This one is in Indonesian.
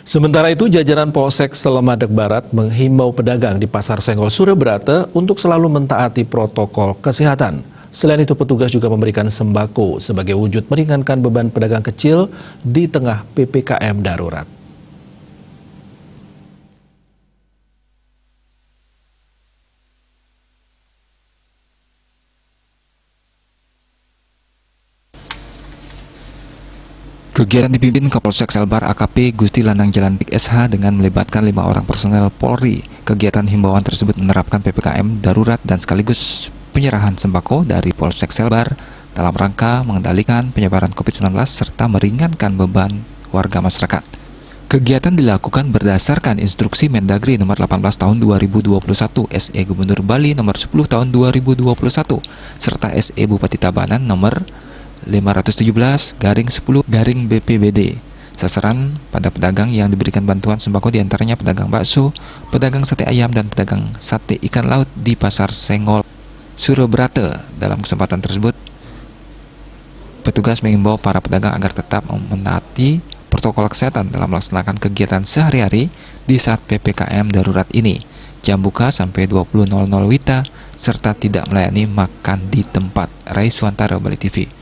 Sementara itu, jajaran Polsek Slemadeg Barat menghimbau pedagang di Pasar Senggol Surabrata untuk selalu mentaati protokol kesehatan. Selain itu, petugas juga memberikan sembako sebagai wujud meringankan beban pedagang kecil di tengah PPKM darurat. Kegiatan dipimpin Kapolsek Selbar AKP Gusti Lanang Jalantik SH dengan melibatkan 5 orang personel Polri. Kegiatan himbauan tersebut menerapkan PPKM darurat dan sekaligus penyerahan sembako dari Polsek Selbar dalam rangka mengendalikan penyebaran COVID-19 serta meringankan beban warga masyarakat. Kegiatan dilakukan berdasarkan instruksi Mendagri nomor 18 tahun 2021, SE Gubernur Bali nomor 10 tahun 2021, serta SE Bupati Tabanan nomor 517/10/BPBD. Sasaran pada pedagang yang diberikan bantuan sembako diantaranya pedagang bakso, pedagang sate ayam, dan pedagang sate ikan laut di Pasar Senggol Surabrata. Dalam kesempatan tersebut, petugas mengimbau para pedagang agar tetap menaati protokol kesehatan dalam melaksanakan kegiatan sehari-hari di saat PPKM darurat ini. Jam buka sampai 20.00 WITA serta tidak melayani makan di tempat. Raiswantara, Bali TV.